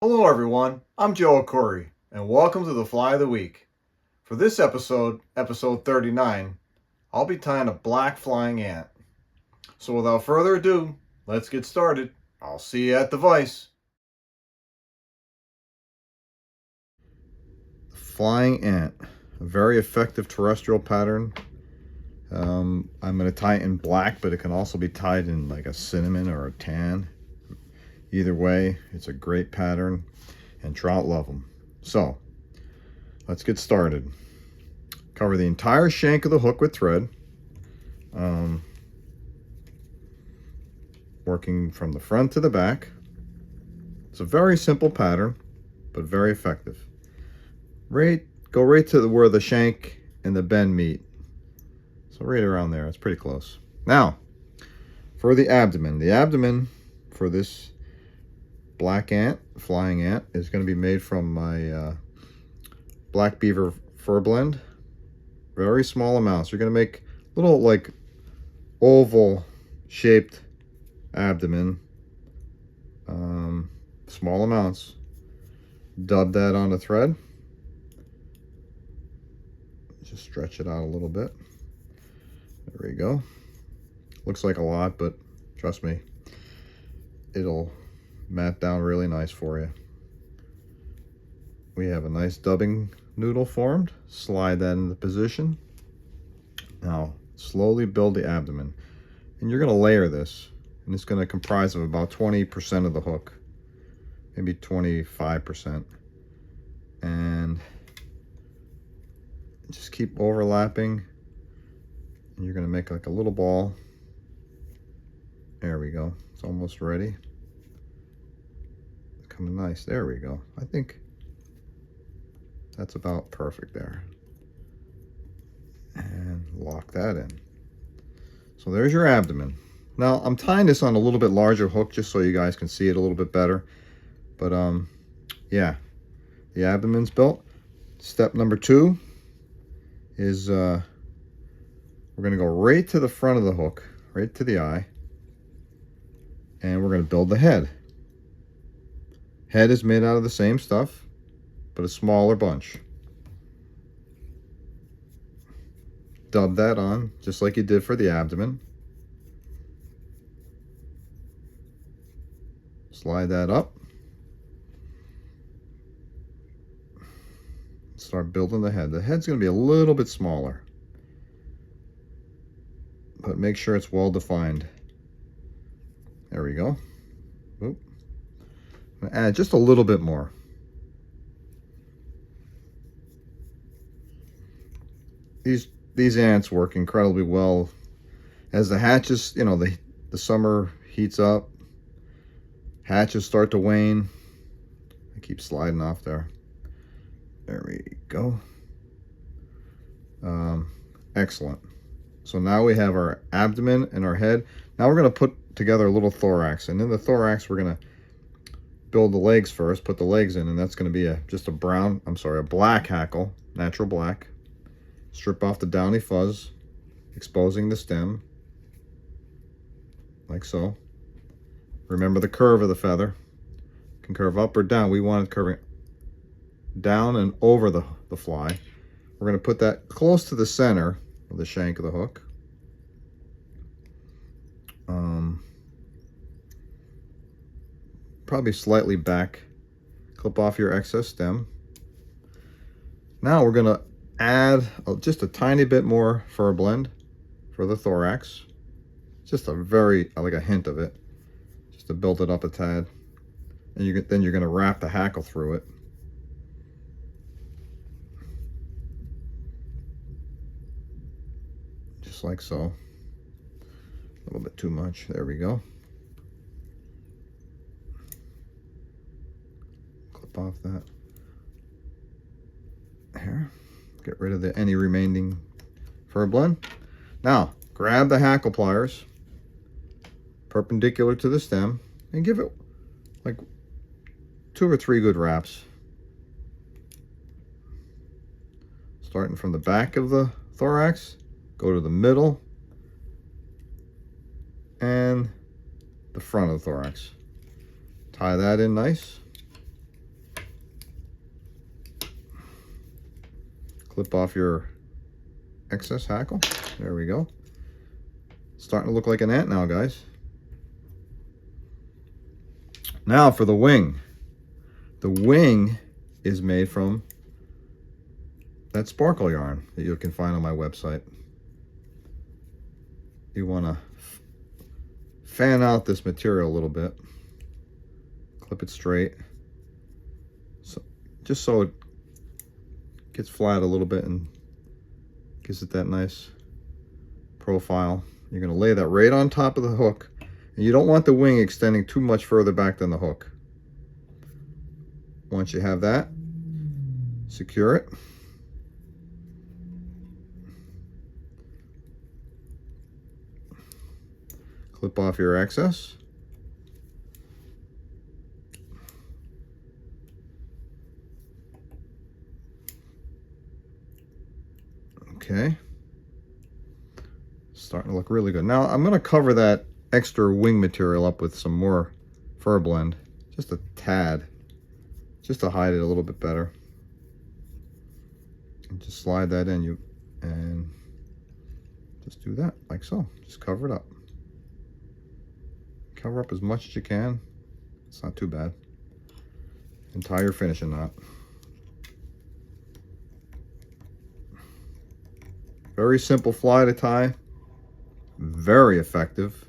Hello everyone, I'm Joe Ackourey, and welcome to the Fly of the Week. For this episode, episode 39, I'll be tying a black flying ant. So without further ado, let's get started. I'll see you at the vise. The flying ant, a very effective terrestrial pattern. I'm going to tie it in black, but it can also be tied in like a cinnamon or a tan. Either way, it's a great pattern, and trout love them. So, let's get started. Cover the entire shank of the hook with thread. Working from the front to the back. It's a very simple pattern, but very effective. Go right to where the shank and the bend meet. So right around there, it's pretty close. Now, for the abdomen. The abdomen for this black ant, flying ant, is going to be made from my black beaver fur blend. Very small amounts. You're going to make little like oval shaped abdomen. Small amounts. Dub that on the thread. Just stretch it out a little bit. There we go. Looks like a lot, but trust me, it'll mat down really nice for you. We have a nice dubbing noodle formed. Slide that into position. Now slowly build the abdomen, and you're going to layer this, and it's going to comprise of about 20% of the hook, maybe 25%, and just keep overlapping, and you're going to make like a little ball. There we go. It's almost ready. It's coming nice. There we go. I think that's about perfect there. And lock that in. So there's your abdomen. Now I'm tying this on a little bit larger hook just so you guys can see it a little bit better. But yeah, the abdomen's built. Step number 2 is we're going to go right to the front of the hook, right to the eye, and we're going to build the head. Head is made out of the same stuff, but a smaller bunch. Dub that on just like you did for the abdomen. Slide that up. Start building the head. The head's going to be a little bit smaller, but make sure it's well defined. There we go. Oop. I'm gonna add just a little bit more. These ants work incredibly well as the hatches, you know, the summer heats up, hatches start to wane. I keep sliding off there. There we go. Excellent. So now we have our abdomen and our head. Now we're going to put together a little thorax, and in the thorax we're going to build the legs first, put the legs in, and that's going to be a black hackle, natural black. Strip off the downy fuzz, exposing the stem, like so. Remember the curve of the feather. It can curve up or down. We want it curving down and over the fly. We're going to put that close to the center of the shank of the hook. Probably slightly back. Clip off your excess stem. Now we're going to add just a tiny bit more fur blend for the thorax. Just like a hint of it, just to build it up a tad. And then you're going to wrap the hackle through it. Just like so. A little bit too much. There we go. Clip off that here. Get rid of any remaining fur blend. Now, grab the hackle pliers, perpendicular to the stem, and give it like 2 or 3 good wraps. Starting from the back of the thorax, go to the middle, and the front of the thorax. Tie that in nice. Clip off your excess hackle. There we go. Starting to look like an ant now, guys. Now for the wing. The wing is made from that sparkle yarn that you can find on my website. You want to fan out this material a little bit. Clip it straight. So, just so it gets flat a little bit and gives it that nice profile. You're going to lay that right on top of the hook. And you don't want the wing extending too much further back than the hook. Once you have that, secure it. Clip off your excess. Okay. Starting to look really good. Now I'm going to cover that extra wing material up with some more fur blend. Just a tad. Just to hide it a little bit better. And just slide that in and just do that like so. Just cover it up. Cover up as much as you can. It's not too bad. And tie your finishing knot. Very simple fly to tie. Very effective.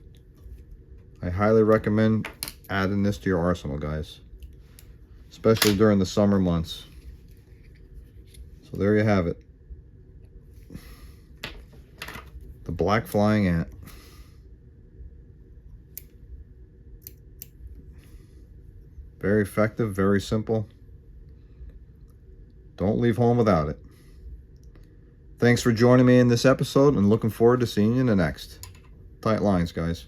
I highly recommend adding this to your arsenal, guys. Especially during the summer months. So there you have it. The black flying ant. Very effective, very simple. Don't leave home without it. Thanks for joining me in this episode and looking forward to seeing you in the next. Tight lines, guys.